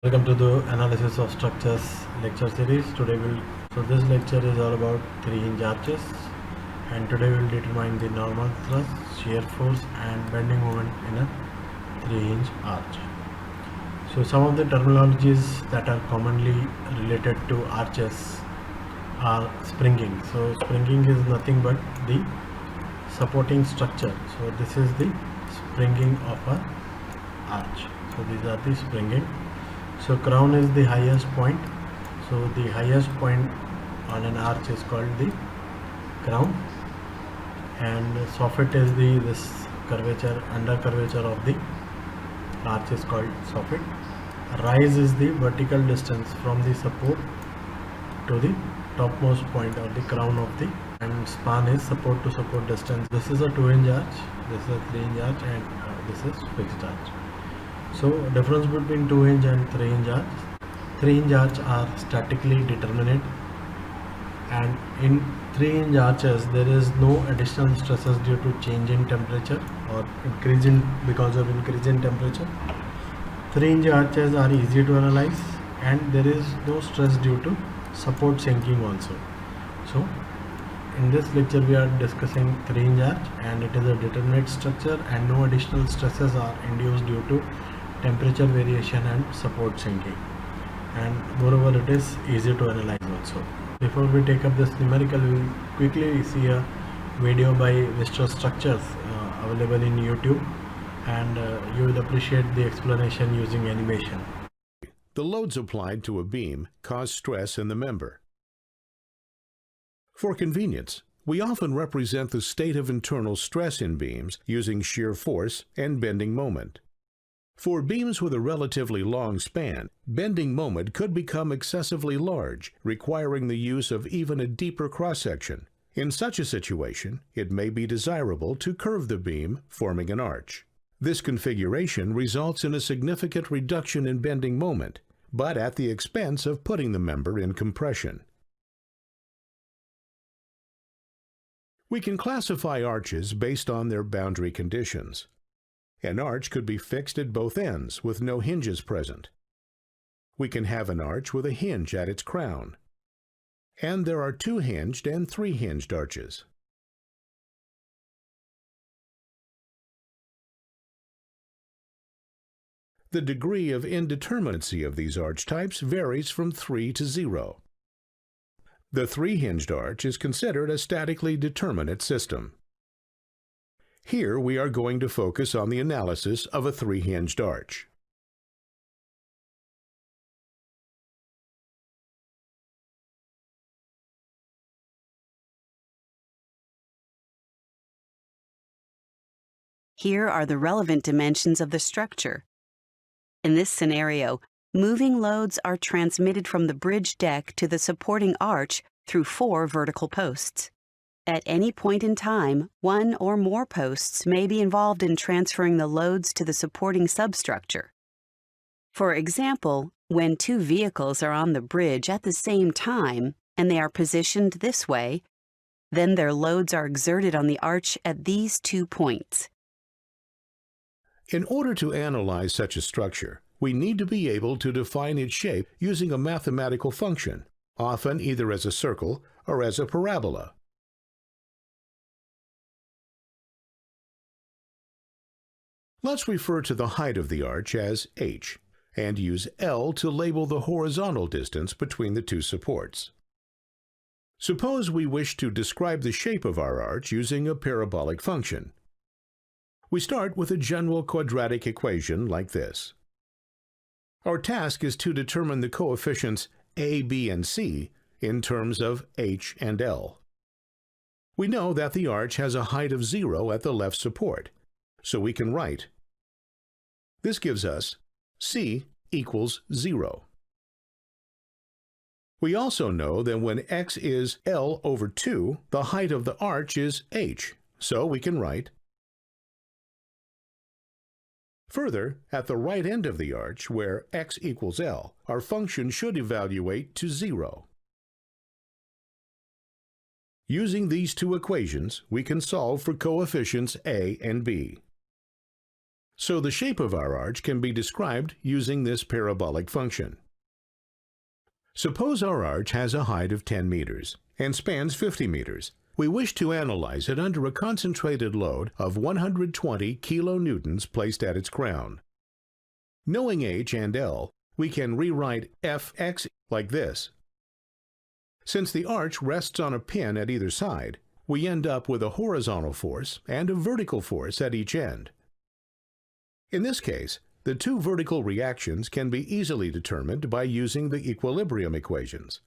Welcome to the analysis of structures lecture series. This lecture is all about 3-hinge arches, and today we'll determine the normal thrust, shear force and bending moment in a 3-hinge arch. So some of the terminologies that are commonly related to arches are springing. So springing is nothing but the supporting structure. So this is the springing of a arch. So these are the springing. So crown is the highest point. So the highest point on an arch is called the crown, and soffit is this curvature, under curvature of the arch is called soffit. Rise is the vertical distance from the support to the topmost point or the crown of the, and span is support to support distance. This is a 2-hinge arch, this is a 3-hinge arch, and this is fixed arch. So difference between 2-hinge and 3-hinge arch. 3-hinge arch are statically determinate, and in 3-hinge arches there is no additional stresses due to change in temperature or because of increase in temperature. 3-hinge arches are easy to analyze, and there is no stress due to support sinking also. So in this lecture we are discussing 3-hinge arch, and it is a determinate structure and no additional stresses are induced due to temperature variation and support sinking, and moreover it is easy to analyze also. Before we take up this numerical, we will quickly see a video by Mr. Structures available in YouTube, and you will appreciate the explanation using animation. The loads applied to a beam cause stress in the member. For convenience, we often represent the state of internal stress in beams using shear force and bending moment. For beams with a relatively long span, bending moment could become excessively large, requiring the use of even a deeper cross-section. In such a situation, it may be desirable to curve the beam, forming an arch. This configuration results in a significant reduction in bending moment, but at the expense of putting the member in compression. We can classify arches based on their boundary conditions. An arch could be fixed at both ends with no hinges present. We can have an arch with a hinge at its crown. And there are 2-hinged and 3-hinged arches. The degree of indeterminacy of these arch types varies from 3 to 0. The 3-hinged arch is considered a statically determinate system. Here we are going to focus on the analysis of a 3-hinged arch. Here are the relevant dimensions of the structure. In this scenario, moving loads are transmitted from the bridge deck to the supporting arch through 4 vertical posts. At any point in time, 1 or more posts may be involved in transferring the loads to the supporting substructure. For example, when 2 vehicles are on the bridge at the same time and they are positioned this way, then their loads are exerted on the arch at these 2 points. In order to analyze such a structure, we need to be able to define its shape using a mathematical function, often either as a circle or as a parabola. Let's refer to the height of the arch as h, and use L to label the horizontal distance between the 2 supports. Suppose we wish to describe the shape of our arch using a parabolic function. We start with a general quadratic equation like this. Our task is to determine the coefficients a, b, and c in terms of h and L. We know that the arch has a height of 0 at the left support, so we can write. This gives us c equals 0. We also know that when x is L over 2, the height of the arch is h, so we can write. Further, at the right end of the arch, where x equals L, our function should evaluate to 0. Using these 2 equations, we can solve for coefficients a and b. So the shape of our arch can be described using this parabolic function. Suppose our arch has a height of 10 meters and spans 50 meters. We wish to analyze it under a concentrated load of 120 kilonewtons placed at its crown. Knowing H and L, we can rewrite Fx like this. Since the arch rests on a pin at either side, we end up with a horizontal force and a vertical force at each end. In this case, the two vertical reactions can be easily determined by using the equilibrium equations.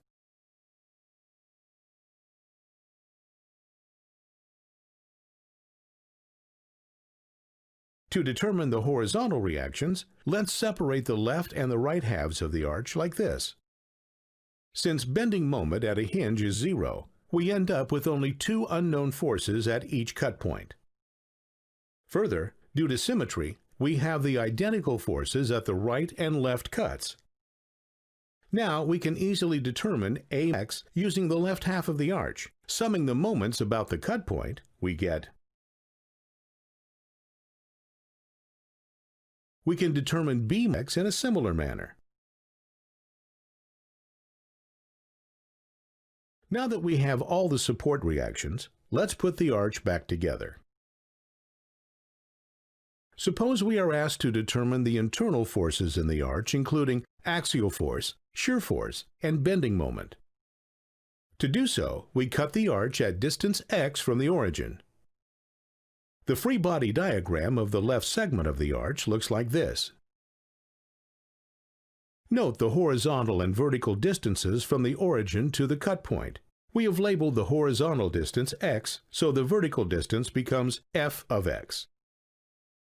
To determine the horizontal reactions, let's separate the left and the right halves of the arch like this. Since bending moment at a hinge is 0, we end up with only two unknown forces at each cut point. Further, due to symmetry, we have the identical forces at the right and left cuts. Now we can easily determine Ax using the left half of the arch. Summing the moments about the cut point, we get. We can determine Bx in a similar manner. Now that we have all the support reactions, let's put the arch back together. Suppose we are asked to determine the internal forces in the arch, including axial force, shear force, and bending moment. To do so, we cut the arch at distance x from the origin. The free body diagram of the left segment of the arch looks like this. Note the horizontal and vertical distances from the origin to the cut point. We have labeled the horizontal distance x, so the vertical distance becomes f of x.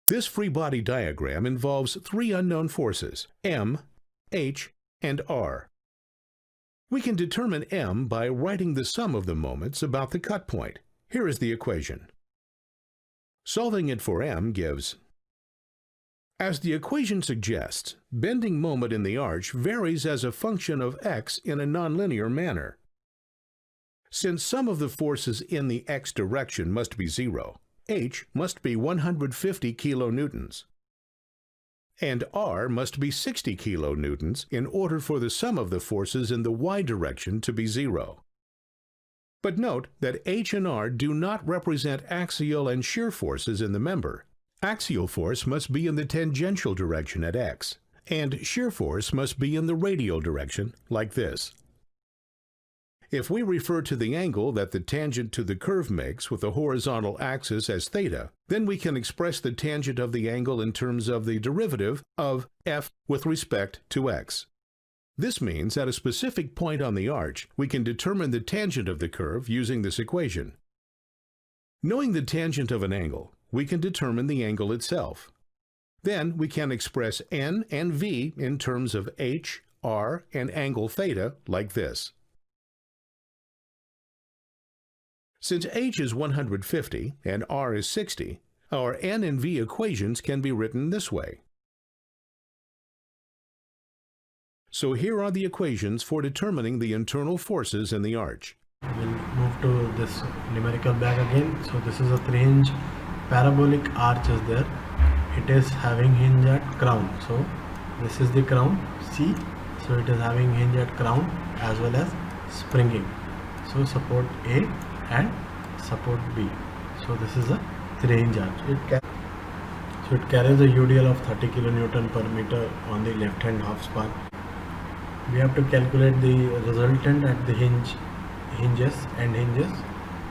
This free body diagram involves three unknown forces, m, h, and r. We can determine m by writing the sum of the moments about the cut point. Here is the equation. Solving it for m gives. As the equation suggests, bending moment in the arch varies as a function of x in a nonlinear manner. Since some of the forces in the x direction must be 0, h must be 150 kilonewtons, and r must be 60 kilonewtons in order for the sum of the forces in the y direction to be 0. But note that h and r do not represent axial and shear forces in the member. Axial force must be in the tangential direction at x, and shear force must be in the radial direction, like this. If we refer to the angle that the tangent to the curve makes with the horizontal axis as theta, then we can express the tangent of the angle in terms of the derivative of f with respect to x. This means at a specific point on the arch, we can determine the tangent of the curve using this equation. Knowing the tangent of an angle, we can determine the angle itself. Then we can express n and v in terms of h, r, and angle theta like this. Since h is 150 and r is 60, our n and v equations can be written this way. So here are the equations for determining the internal forces in the arch. We'll move to this numerical bag again. So this is a 3-hinge parabolic arch is there. It is having hinge at crown. So this is the crown C. So it is having hinge at crown as well as springing. So support A and support B. So this is a 3-hinge arch. So it carries a UDL of 30 kN per meter on the left hand half span. We have to calculate the resultant at the hinges,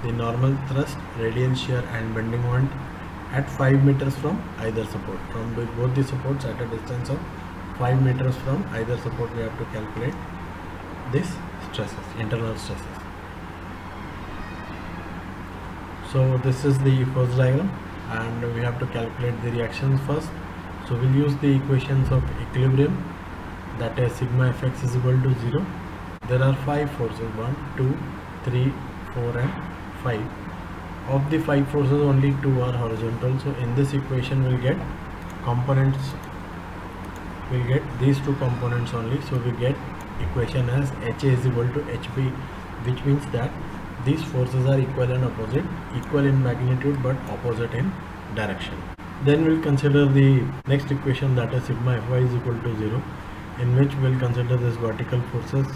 the normal thrust, radial shear and bending moment at 5 meters from either support. From both the supports at a distance of 5 meters from either support, we have to calculate this stresses, internal stresses. So this is the first diagram and we have to calculate the reactions first. So we'll use the equations of equilibrium, that is sigma fx is equal to 0. There are 5 forces, 1, 2, 3, 4 and 5. Of the 5 forces, only 2 are horizontal. So in this equation we'll get components, we'll get these two components only. So we get equation as HA is equal to HB, which means that these forces are equal and opposite, equal in magnitude but opposite in direction. Then we'll consider the next equation, that is sigma Fy is equal to 0, in which we'll consider this vertical forces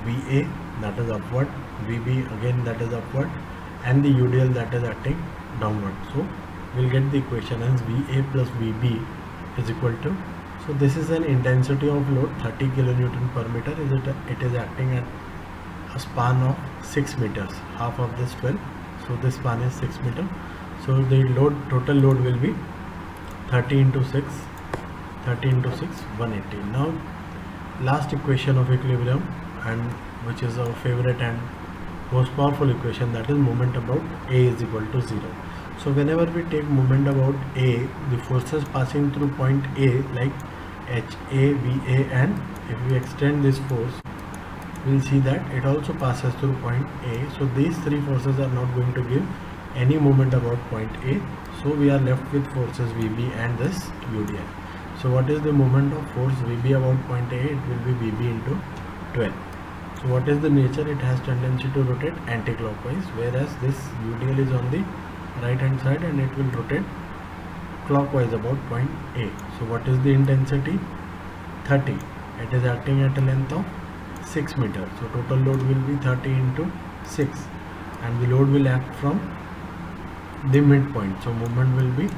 Va, that is upward, Vb again that is upward, and the UDL that is acting downward. So we'll get the equation as Va plus Vb is equal to, so this is an intensity of load 30 kilonewton per meter. It is acting at a span of 6 meters, half of this 12, so this span is 6 meters. So the total load will be 30 into 6, 180. Now last equation of equilibrium, and which is our favorite and most powerful equation, that is moment about A is equal to 0. So whenever we take moment about A, the forces passing through point A like HA, VA, and if we extend this force, we'll see that it also passes through point A. So these three forces are not going to give any moment about point A. So we are left with forces VB and this UDL. So what is the moment of force VB about point A? It will be VB into 12. So what is the nature? It has tendency to rotate anti-clockwise, whereas this UDL is on the right hand side and it will rotate clockwise about point A. So what is the intensity? 30. It is acting at a length of 6 meters. So total load will be 30 into 6, and the load will act from the midpoint. So moment will be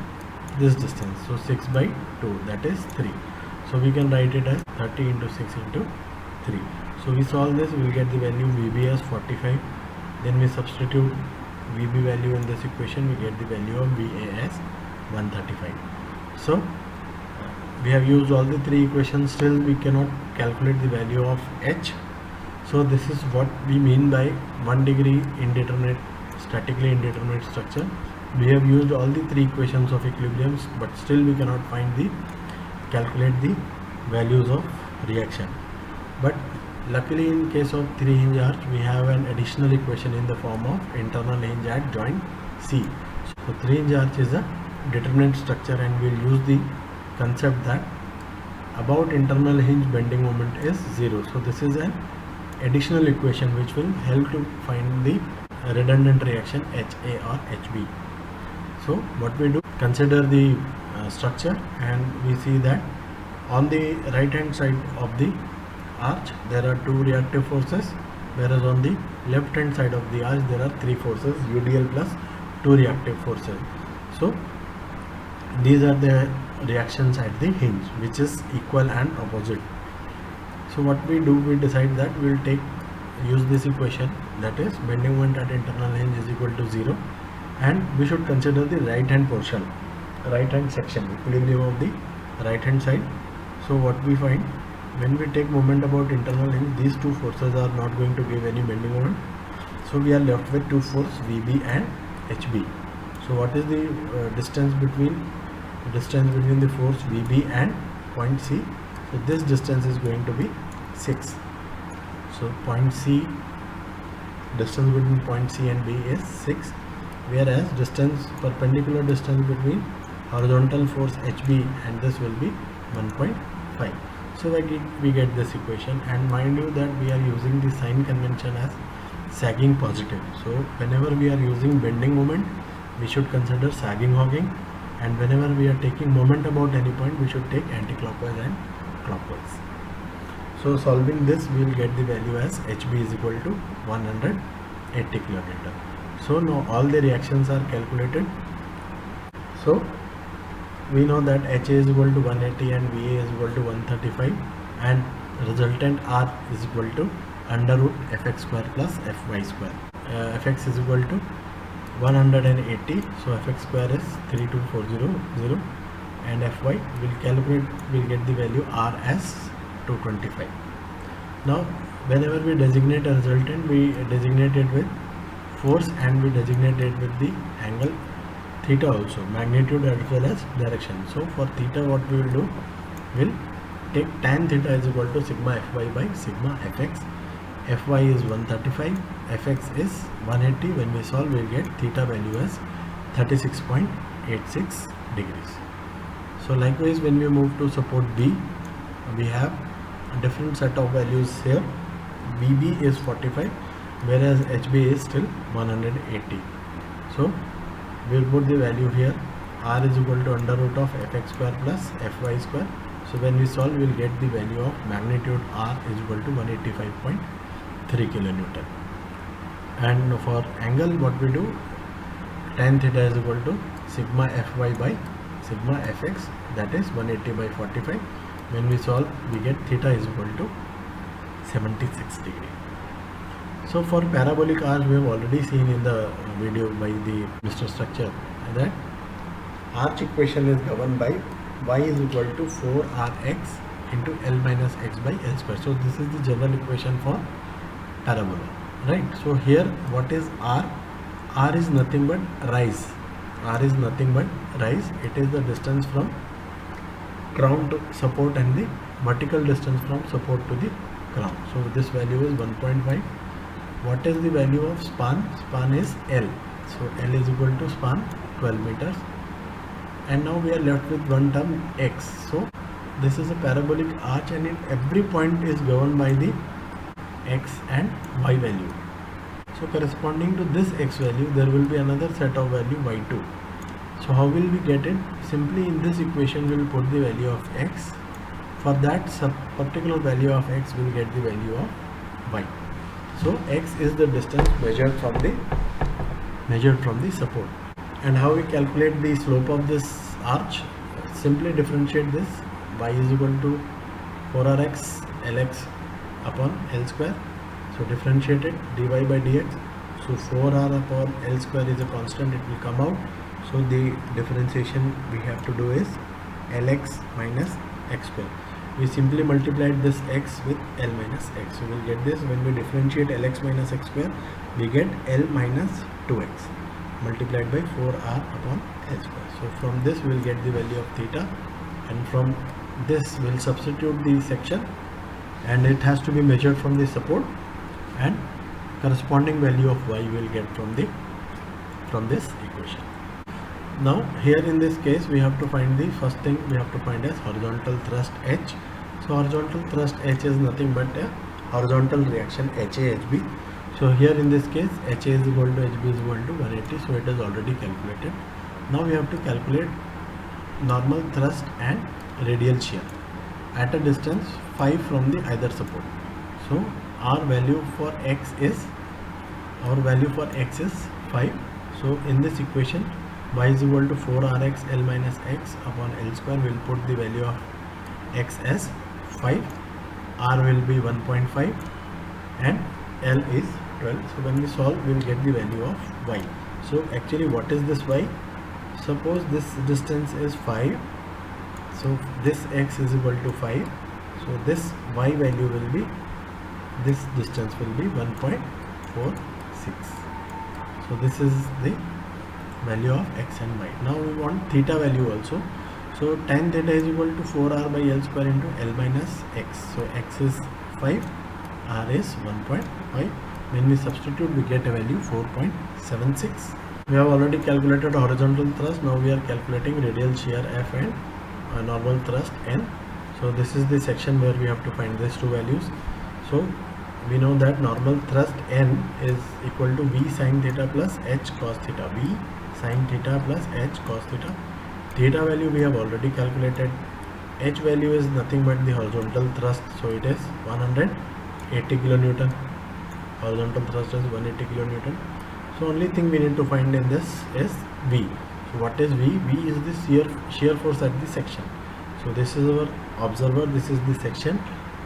this distance. So 6 by 2, that is 3. So we can write it as 30 into 6 into 3. So we solve this, we will get the value VB as 45. Then we substitute VB value in this equation, we get the value of VA as 135. So we have used all the three equations, still we cannot calculate the value of H. So this is what we mean by 1 degree indeterminate, statically indeterminate structure. We have used all the three equations of equilibrium, but still we cannot calculate the values of reaction. But luckily in case of 3 hinge arch, we have an additional equation in the form of internal hinge at joint C. So 3 hinge arch is a determinate structure, and we will use the concept that about internal hinge bending moment is 0. So this is an additional equation which will help to find the redundant reaction HA or HB. So what we do, consider the structure, and we see that on the right hand side of the arch there are 2 reactive forces, whereas on the left hand side of the arch there are 3 forces, UDL plus 2 reactive forces. So these are the reactions at the hinge, which is equal and opposite. So what we do, we decide that we will use this equation, that is bending moment at internal hinge is equal to 0, and we should consider the right hand portion, right hand section, equilibrium of the right hand side. So what we find, when we take moment about internal hinge, these 2 forces are not going to give any bending moment. So we are left with 2 forces VB and HB. So what is the distance between the force VB and point C? So this distance is going to be 6. So point C, distance between point C and B is 6, whereas perpendicular distance between horizontal force HB and this will be 1.5. So we get this equation, and mind you that we are using the sign convention as sagging positive. So whenever we are using bending moment, we should consider sagging hogging, and whenever we are taking moment about any point, we should take anti-clockwise and clockwise. So solving this, we will get the value as HB is equal to 180 kN. So now all the reactions are calculated. So we know that HA is equal to 180 and VA is equal to 135, and resultant R is equal to under root fx square plus fy square. Fx is equal to 180, so fx square is 32400, and fy we'll get the value R as 225. Now whenever we designate a resultant, we designate it with force and we designate it with the angle theta also, magnitude as well as direction. So for theta, what we will do, we'll take tan theta is equal to sigma fy by sigma fx. Fy is 135, fx is 180. When we solve, we'll get theta value as 36.86 degrees. So likewise, when we move to support B, we have a different set of values here. BB is 45, whereas HB is still 180. So we'll put the value here r is equal to under root of fx square plus fy square. So when we solve, we will get the value of magnitude r is equal to 185.3 kilonewton. And for angle, what we do, tan theta is equal to sigma fy by sigma fx, that is 180 by 45. When we solve, we get theta is equal to 76 degree. So for parabolic arch, we have already seen in the video by the Mr. Structure that arch equation is governed by y is equal to 4rx into L minus x by L square. So this is the general equation for parabola, right? So here what is r? R is nothing but rise. R is nothing but rise. It is the distance from crown to support and the vertical distance from support to the crown. So this value is 1.5. What is the value of span? Span is L. So L is equal to span 12 meters. And now we are left with one term x. So this is a parabolic arch, and in every point is governed by the x and y value. So corresponding to this x value, there will be another set of value y2. So how will we get it? Simply in this equation we will put the value of x. For that particular value of x, we will get the value of y. So x is the distance measured from the support. And how we calculate the slope of this arch? Simply differentiate this. Y is equal to 4rx lx upon L square. So differentiate it, dy by dx. So 4r upon L square is a constant, it will come out. So the differentiation we have to do is Lx minus x square. We simply multiplied this x with L minus x. So we will get this. When we differentiate Lx minus x square, we get L minus 2x multiplied by 4r upon L square. So from this we will get the value of theta, and from this we will substitute the section, and it has to be measured from the support, and corresponding value of y we will get from this equation. Now here in this case we have to find the first thing we have to find as horizontal thrust H. So horizontal thrust H is nothing but a horizontal reaction HA HB. So here in this case HA is equal to HB is equal to 180. So it is already calculated. Now we have to calculate normal thrust and radial shear at a distance 5 from the either support. So our value for x is 5. So in this equation, y is equal to 4rx L minus x upon L square. We will put the value of x as 5, r will be 1.5 and L is 12. So when we solve, we will get the value of y. So actually what is this y? Suppose this distance is 5. So this x is equal to 5. So this y value will be, this distance will be 1.46. So this is the value of x and y. Now we want theta value also. So tan theta is equal to 4r by L square into L minus x. So x is 5, r is 1.5. When we substitute, we get a value 4.76. We have already calculated horizontal thrust. Now we are calculating radial shear F and normal thrust N. So this is the section where we have to find these two values. So we know that normal thrust N is equal to V sin theta plus H cos theta. V sin theta plus H cos theta. Theta value we have already calculated. H value is nothing but the horizontal thrust. So it is 180 kilonewton. Horizontal thrust is 180 kilonewton. So only thing we need to find in this is V. So what is V? V is the shear force at the section. So this is our observer, this is the section,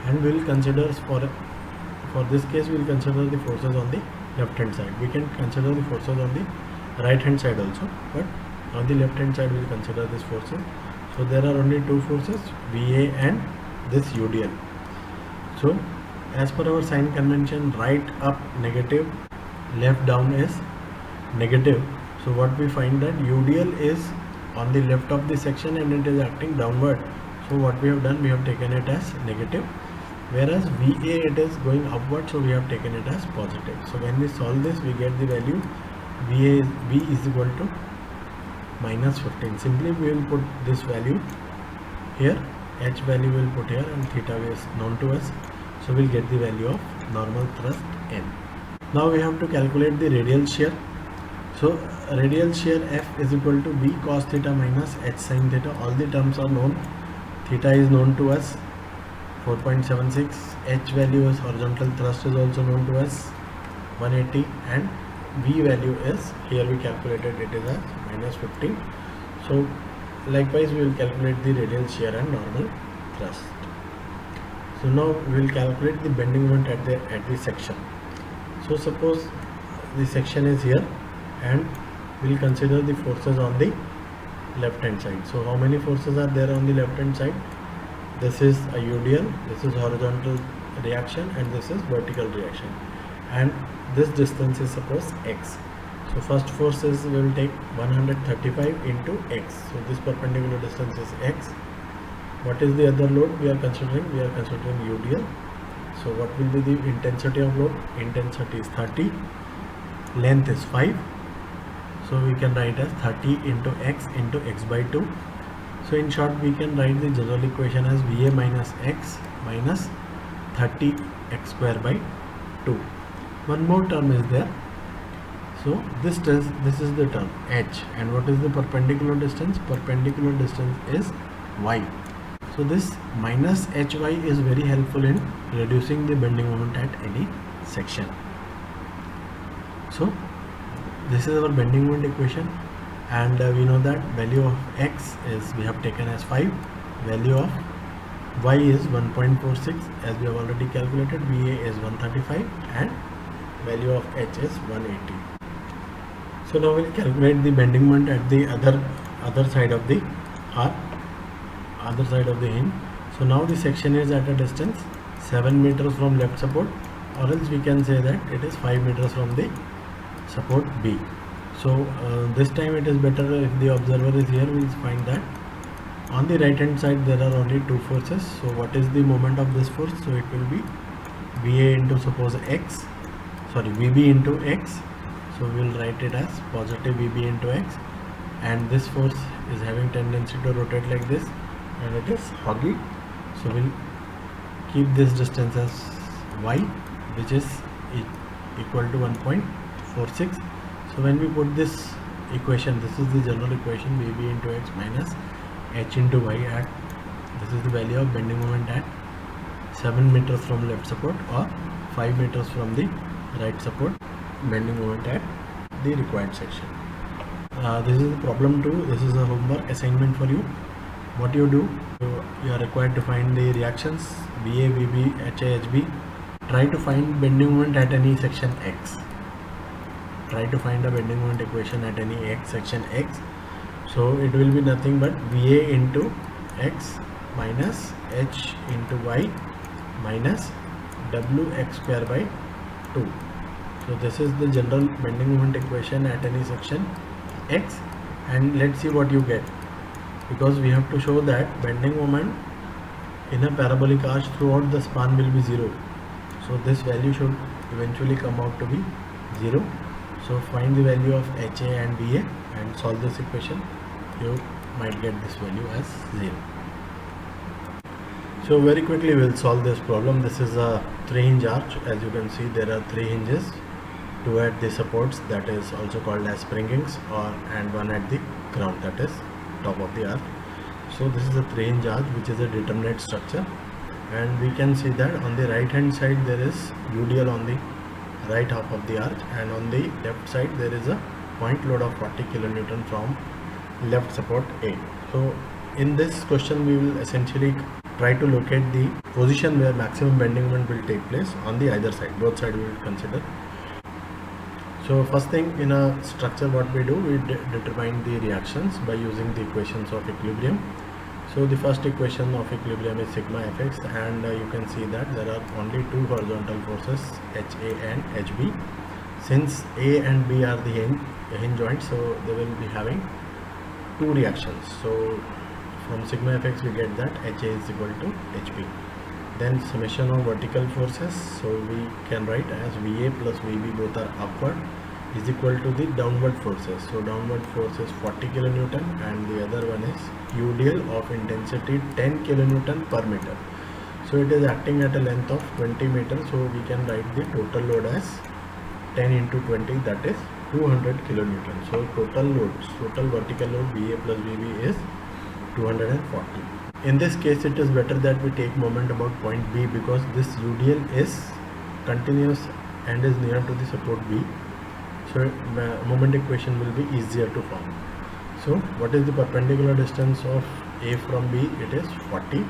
and we will consider for this case we will consider the forces on the left hand side. We can consider the forces on the right hand side also, but on the left hand side we will consider these forces. So there are only two forces, VA and this UDL. So as per our sign convention, right up negative, left down is negative. So what we find that UDL is on the left of the section and it is acting downward. So what we have done, we have taken it as negative, whereas VA it is going upward, so we have taken it as positive. So when we solve this, we get the value V is equal to minus 15. Simply we will put this value here, H value will put here, and theta is known to us. So we will get the value of normal thrust N. Now we have to calculate the radial shear. So radial shear F is equal to B cos theta minus H sin theta. All the terms are known. Theta is known to us, 4.76. H value is horizontal thrust is also known to us, 180, and V value is, here we calculated it is as minus 15. So likewise we will calculate the radial shear and normal thrust. So now we will calculate the bending moment at the section. So suppose the section is here, and we will consider the forces on the left hand side. So how many forces are there on the left hand side? This is a UDL, this is horizontal reaction, and this is vertical reaction, and this distance is suppose x. So first force is, we will take 135 into x. So this perpendicular distance is x. What is the other load we are considering? We are considering UDL. So what will be the intensity of load? Intensity is 30, length is 5. So we can write as 30 into x by 2. So in short, we can write the general equation as VA minus x minus 30 x square by 2. One more term is there. So this is the term h, and what is the perpendicular distance? Perpendicular distance is y. So this minus hy is very helpful in reducing the bending moment at any section. So this is our bending moment equation, and we know that value of x is, we have taken as 5, value of y is 1.46 as we have already calculated, VA is 135, and value of h is 180. So now we'll calculate the bending moment at the other side of the arc, other side of the hinge. So now the section is at a distance 7 meters from left support, or else we can say that it is 5 meters from the support B. So this time it is better if the observer is here. We will find that on the right hand side there are only two forces. So what is the moment of this force? So it will be VA into, suppose, x, sorry, VB into x. So we will write it as positive VB into x, and this force is having tendency to rotate like this, and it is hoggy. So we'll keep this distance as y, which is equal to 1.46. So when we put this equation, this is the general equation, VB into x minus h into y, at, this is the value of bending moment at 7 meters from left support or 5 meters from the right support, bending moment at the required section. This is problem 2. This is a homework assignment for you. What you do, you are required to find the reactions VA, VB, HA, HB. Try to find bending moment at any section x. Try to find a bending moment equation at any x, section x. So it will be nothing but VA into x minus h into y minus wx square by 2. So this is the general bending moment equation at any section x, and let's see what you get, because we have to show that bending moment in a parabolic arch throughout the span will be 0. So this value should eventually come out to be 0. So find the value of HA and VA and solve this equation. You might get this value as 0. So very quickly we will solve this problem. This is a 3-hinge arch. As you can see, there are 3 hinges, 2 at the supports, that is also called as springings, and 1 at the ground, that is top of the arch. So this is a 3-hinge arch which is a determinate structure, and we can see that on the right hand side there is UDL on the right half of the arch, and on the left side there is a point load of 40 kN from left support A. So in this question we will essentially try to locate the position where maximum bending moment will take place on the either side. Both sides we will consider. So first thing, in a structure what we do, we determine the reactions by using the equations of equilibrium. So the first equation of equilibrium is sigma fx, and you can see that there are only two horizontal forces, HA and HB. Since A and B are the hinge joints, so they will be having two reactions. So from sigma fx we get that HA is equal to HB. Then summation of vertical forces, so we can write as VA plus VB, both are upward, is equal to the downward forces. So downward force is 40 kN and the other one is UDL of intensity 10 kN per meter. So it is acting at a length of 20 meters, so we can write the total load as 10 into 20, that is 200 kilonewton. So total loads, total vertical load VA plus VB is 240. In this case, it is better that we take moment about point B, because this UDL is continuous and is near to the support B. So moment equation will be easier to form. So what is the perpendicular distance of A from B? It is 40.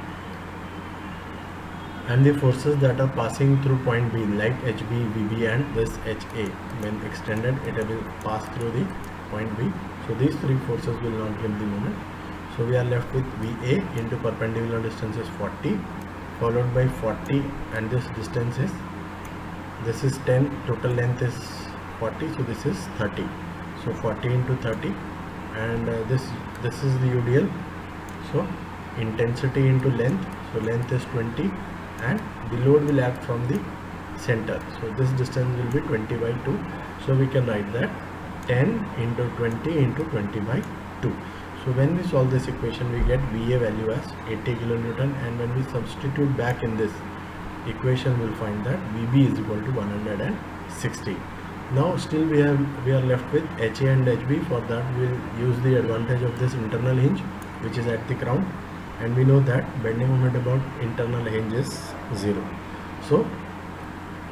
And the forces that are passing through point B, like HB, VB and this HA, when extended, it will pass through the point B. So these three forces will not give the moment. So we are left with VA into perpendicular distance is 40, followed by 40, and this distance is, this is 10, total length is 40, so this is 30. So 40 into 30, and this is the UDL. So intensity into length, so length is 20, and the load will act from the center. So this distance will be 20 by 2. So we can write that 10 into 20 into 20 by 2. So when we solve this equation, we get VA value as 80 kilonewton, and when we substitute back in this equation, we'll find that VB is equal to 160. Now still we are left with HA and HB. For that, we'll use the advantage of this internal hinge, which is at the crown, and we know that bending moment about internal hinge is 0. So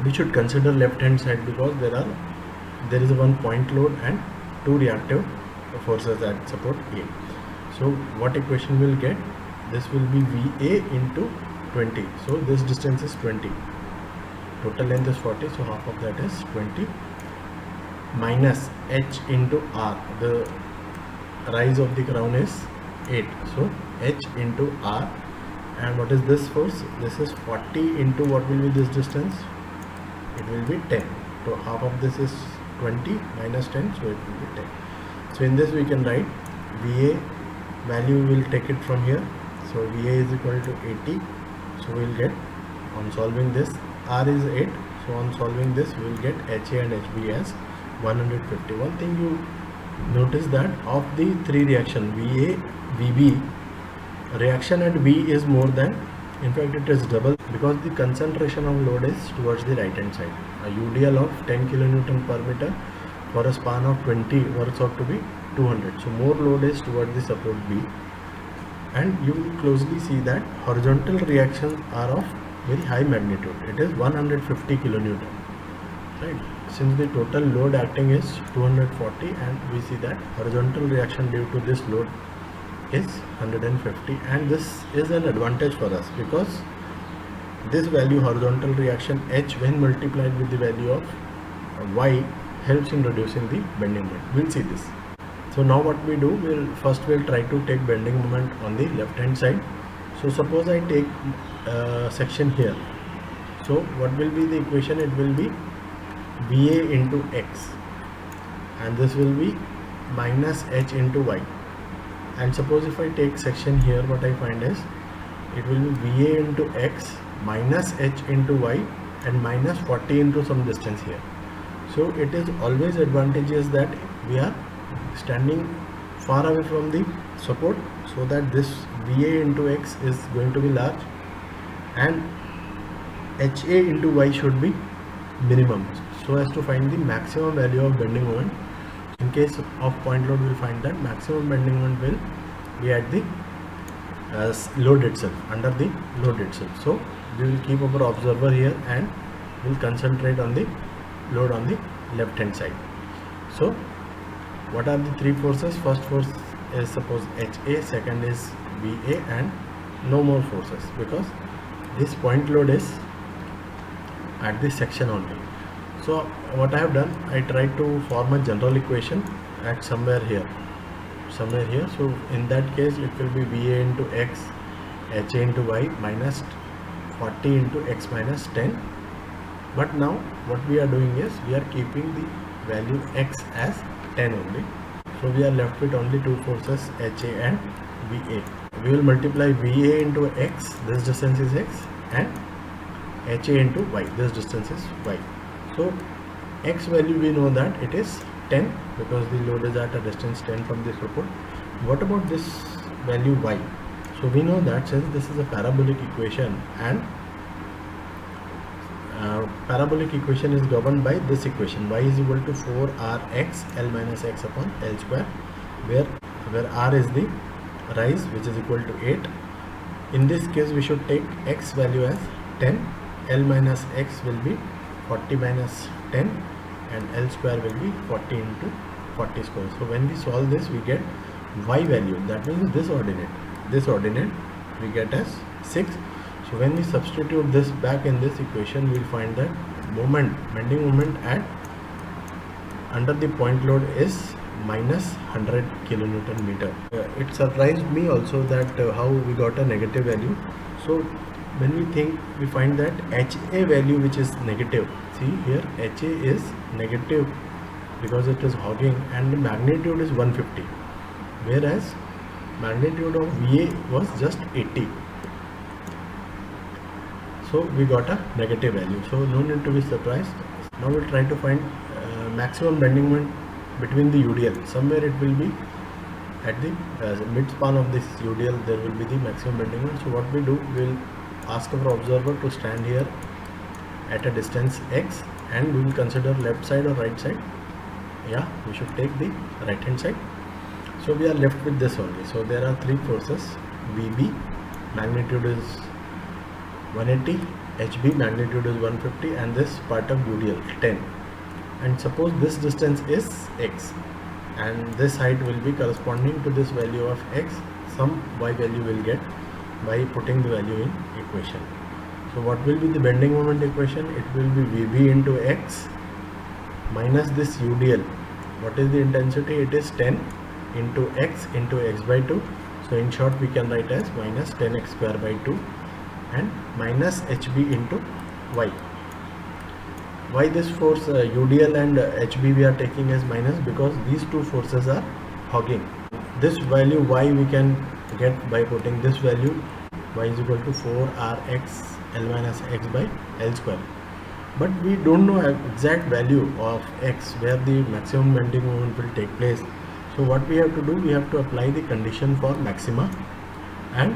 we should consider left hand side, because there is a one point load and two reactive forces that support A. So what equation will get? This will be VA into 20. So this distance is 20. Total length is 40. So half of that is 20, minus H into R. The rise of the crown is 8. So H into R. And what is this force? This is 40 into what will be this distance? It will be 10. So half of this is 20 minus 10. So it will be 10. So in this we can write VA value, will take it from here. So VA is equal to 80. So we will get, on solving this, R is 8. So on solving this, we will get HA and HB as 150. One thing you notice, that of the three reaction, VA, VB, reaction at B is more than, in fact it is double, because the concentration of load is towards the right hand side. A UDL of 10 kilonewton per meter for a span of 20 works out to be 200. So more load is towards the support B, and you will closely see that horizontal reactions are of very high magnitude. It is 150 kilonewton, right? Since the total load acting is 240, and we see that horizontal reaction due to this load is 150, and this is an advantage for us, because this value, horizontal reaction H, when multiplied with the value of Y, helps in reducing the bending moment. We'll see this. So now what we do, we'll try to take bending moment on the left hand side. So suppose I take section here. So what will be the equation? It will be VA into X, and this will be minus H into Y. And suppose if I take section here, what I find is it will be VA into X minus H into Y and minus 40 into some distance here. So it is always advantageous that we are standing far away from the support, so that this VA into X is going to be large and HA into Y should be minimum, so as to find the maximum value of bending moment. In case of point load, we will find that maximum bending moment will be at the load itself, under the load itself. So we will keep our observer here and we will concentrate on the load on the left hand side. So what are the three forces? First force is suppose HA, second is VA, and no more forces, because this point load is at this section only. So what I have done, I tried to form a general equation at somewhere here. So in that case it will be VA into X, HA into Y minus 40 into X minus 10. But now what we are doing is we are keeping the value X as 10 only. So we are left with only two forces, HA and VA. We will multiply VA into X, this distance is X, and HA into Y, this distance is Y. So X value, we know that it is 10, because the load is at a distance 10 from the support. What about this value Y? So we know that since this is a parabolic equation and parabolic equation is governed by this equation: y is equal to 4rx L minus x upon L square, where r is the rise, which is equal to 8. In this case we should take x value as 10, L minus x will be 40 minus 10, and L square will be 40 into 40 square. So when we solve this, we get y value, that means this ordinate we get as 6. So when we substitute this back in this equation, we will find that bending moment at under the point load is minus 100 kilonewton meter. It surprised me also that how we got a negative value. So when we find that HA value, which is negative. See here, HA is negative because it is hogging, and the magnitude is 150, whereas magnitude of VA was just 80. So we got a negative value. So no need to be surprised. Now we'll try to find maximum bending moment between the UDL. Somewhere it will be at the mid span of this UDL, there will be the maximum bending moment. So what we do, we'll ask our observer to stand here at a distance x, and we will consider left side or right side. Yeah, we should take the right hand side. So we are left with this only. So there are three forces: VB, magnitude is 180, HB, magnitude is 150, and this part of UDL 10. And suppose this distance is x, and this height will be corresponding to this value of x. Some y value will get by putting the value in equation. So what will be the bending moment equation? It will be VB into x minus this UDL. What is the intensity? It is 10 into x by 2. So in short, we can write as minus 10x square by 2, and minus HB into y. Why this force UDL and HB we are taking as minus? Because these two forces are hogging. This value y we can get by putting this value: y is equal to 4rx L minus x by L square. But we don't know exact value of x where the maximum bending moment will take place. So what we have to do, we have to apply the condition for maxima and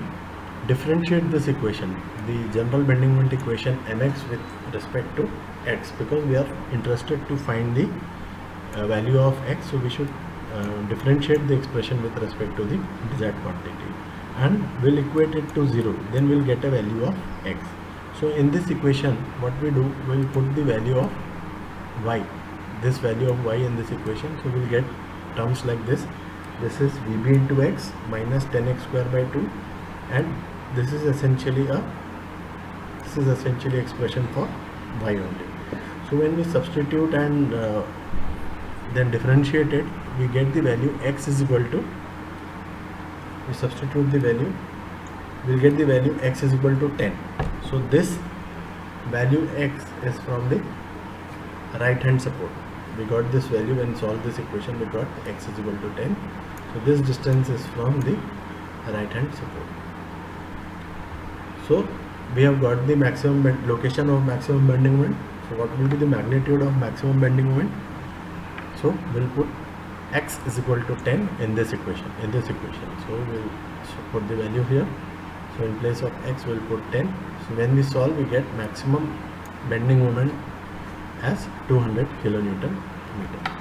differentiate this equation, the general bending moment equation mx with respect to x, because we are interested to find the value of x. So we should differentiate the expression with respect to the desired quantity, and we'll equate it to 0, then we'll get a value of x. So in this equation, what we do, we'll put the value of y, this value of y in this equation. So we'll get terms like this: this is VB into x minus 10x square by 2, and this is essentially expression for y only. So when we substitute and then differentiate it, we get the value x is equal to, we substitute the value, we'll get the value x is equal to 10. So this value x is from the right hand support. We got this value when solve this equation, we got x is equal to 10. So this distance is from the right hand support. So we have got the maximum location of maximum bending moment. So what will be the magnitude of maximum bending moment? So we'll put x is equal to 10 in this equation. So we'll put the value here. So in place of x, we'll put 10. So when we solve, we get maximum bending moment as 200 kilonewton meter.